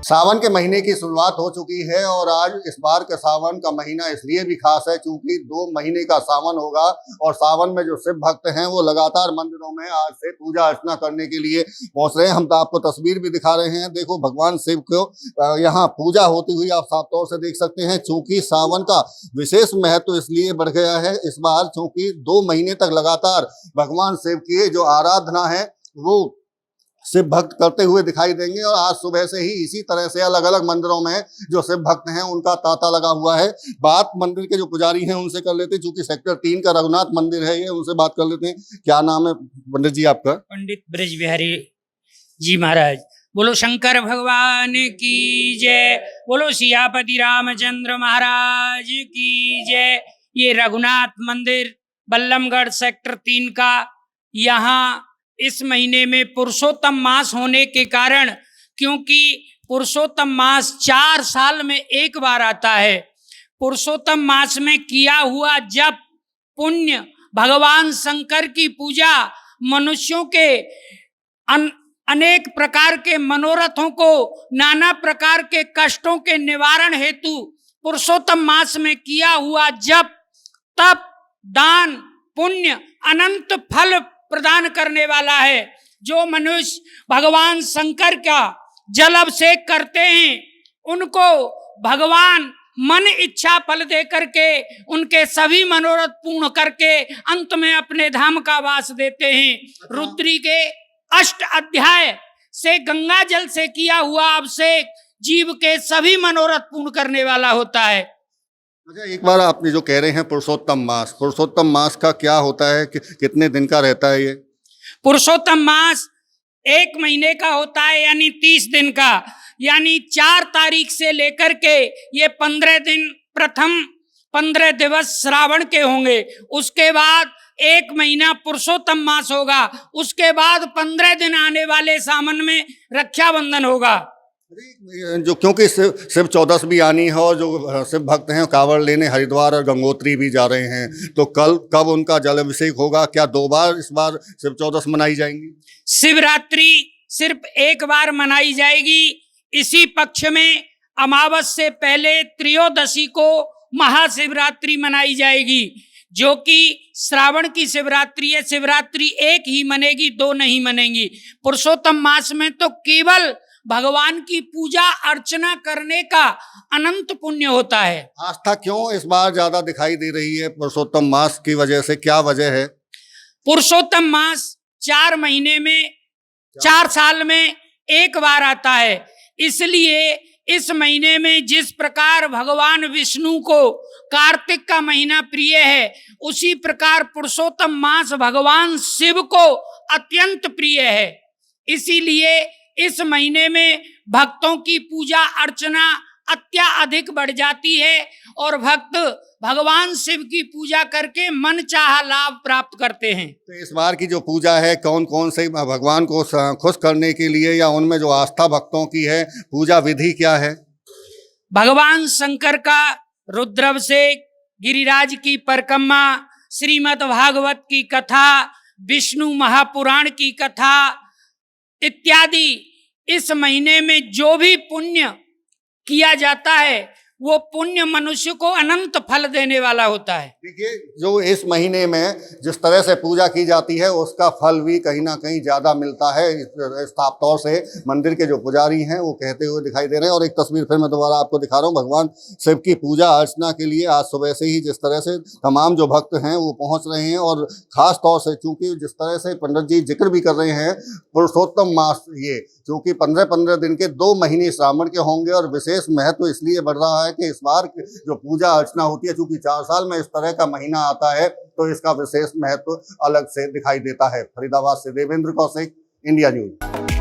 सावन के महीने की शुरुआत हो चुकी है और आज इस बार का सावन का महीना इसलिए भी खास है क्योंकि 2 महीने का सावन होगा और सावन में जो शिव भक्त हैं वो लगातार मंदिरों में आज से पूजा अर्चना करने के लिए पहुंच रहे हैं। हम तो आपको तस्वीर भी दिखा रहे हैं। देखो भगवान शिव को यहाँ पूजा होती हुई आप साफ तौर से देख सकते हैं। चूंकि सावन का विशेष महत्व इसलिए बढ़ गया है इस बार क्योंकि 2 महीने तक लगातार भगवान शिव की जो आराधना है वो शिव भक्त करते हुए दिखाई देंगे और आज सुबह से ही इसी तरह से अलग अलग मंदिरों में जो शिव भक्त हैं उनका तांता लगा हुआ है। बात मंदिर के जो पुजारी हैं उनसे कर लेते हैं, चूंकि सेक्टर 3 का रघुनाथ मंदिर है ये, उनसे बात कर लेते हैं। क्या नाम है पंडित जी आपका? पंडित ब्रज बिहारी जी महाराज। बोलो शंकर भगवान की जय, बोलो सियापति रामचंद्र महाराज की जय। ये रघुनाथ मंदिर बल्लमगढ़ सेक्टर 3 का, यहाँ इस महीने में पुरुषोत्तम मास होने के कारण, क्योंकि पुरुषोत्तम मास 4 साल में एक बार आता है, पुरुषोत्तम मास में किया हुआ जप पुण्य, भगवान शंकर की पूजा, मनुष्यों के अनेक प्रकार के मनोरथों को, नाना प्रकार के कष्टों के निवारण हेतु पुरुषोत्तम मास में किया हुआ जप, तप, दान, पुण्य अनंत फल प्रदान करने वाला है। जो मनुष्य भगवान शंकर का जल अभिषेक करते हैं उनको भगवान मन इच्छा फल दे करके उनके सभी मनोरथ पूर्ण करके अंत में अपने धाम का वास देते हैं। रुद्री के 8 अध्याय से गंगा जल से किया हुआ अभिषेक जीव के सभी मनोरथ पूर्ण करने वाला होता है। अच्छा, एक बार आपने जो कह रहे हैं पुरुषोत्तम मास का क्या होता है, कितने दिन का रहता है ये? पुरुषोत्तम मास 1 महीने का होता है, यानी 30 दिन का, यानी 4 तारीख से लेकर के ये 15 दिन, प्रथम 15 दिवस श्रावण के होंगे, उसके बाद 1 महीना पुरुषोत्तम मास होगा, उसके बाद 15 दिन आने वाले सावन में रक्षाबंधन होगा। जो क्योंकि शिव 14 भी आनी है और जो शिव भक्त हैं कांवड़ लेने हरिद्वार और गंगोत्री भी जा रहे हैं, तो कब उनका जल अभिषेक होगा? क्या 2 बार इस बार शिव 14 मनाई जाएंगी? शिवरात्रि सिर्फ 1 बार मनाई जाएगी। इसी पक्ष में अमावस से पहले त्रयोदशी को महाशिवरात्रि मनाई जाएगी, जो कि श्रावण की शिवरात्रि है। शिवरात्रि 1 ही मनेगी, 2 नहीं मनेंगी। पुरुषोत्तम मास में तो केवल भगवान की पूजा अर्चना करने का अनंत पुण्य होता है। आस्था क्यों इस बार ज्यादा दिखाई दे रही है पुरुषोत्तम मास की वजह से? क्या वजह है? पुरुषोत्तम मास 4 महीने में 4 साल में 1 बार आता है, इसलिए इस महीने में जिस प्रकार भगवान विष्णु को कार्तिक का महीना प्रिय है, उसी प्रकार पुरुषोत्तम मास भगवान शिव को अत्यंत प्रिय है। इसीलिए इस महीने में भक्तों की पूजा अर्चना अत्याधिक बढ़ जाती है और भक्त भगवान शिव की पूजा करके मन चाहा लाभ प्राप्त करते हैं। तो इस बार की जो पूजा है कौन कौन से भगवान को खुश करने के लिए, या उनमें जो आस्था भक्तों की है, पूजा विधि क्या है? भगवान शंकर का रुद्राभिषेक, गिरिराज की परिक्रमा, श्रीमद् भागवत की कथा, विष्णु महापुराण की कथा इत्यादि। इस महीने में जो भी पुण्य किया जाता है वो पुण्य मनुष्य को अनंत फल देने वाला होता है। देखिए, जो इस महीने में जिस तरह से पूजा की जाती है उसका फल भी कहीं ना कहीं ज्यादा मिलता है। साफ तौर से मंदिर के जो पुजारी हैं वो कहते हुए दिखाई दे रहे हैं। और एक तस्वीर फिर मैं दोबारा आपको दिखा रहा हूँ। भगवान शिव की पूजा अर्चना के लिए आज सुबह से ही जिस तरह से तमाम जो भक्त हैं वो पहुंच रहे हैं, और खास तौर से चूंकि जिस तरह से पंडित जी जिक्र भी कर रहे हैं, पुरुषोत्तम मास ये चूंकि 15-15 दिन के 2 महीने श्रावण के होंगे और विशेष महत्व इसलिए बढ़ रहा है कि इस बार जो पूजा अर्चना होती है, चूंकि 4 साल में इस तरह का महीना आता है तो इसका विशेष महत्व अलग से दिखाई देता है। फरीदाबाद से देवेंद्र कौशिक, इंडिया न्यूज।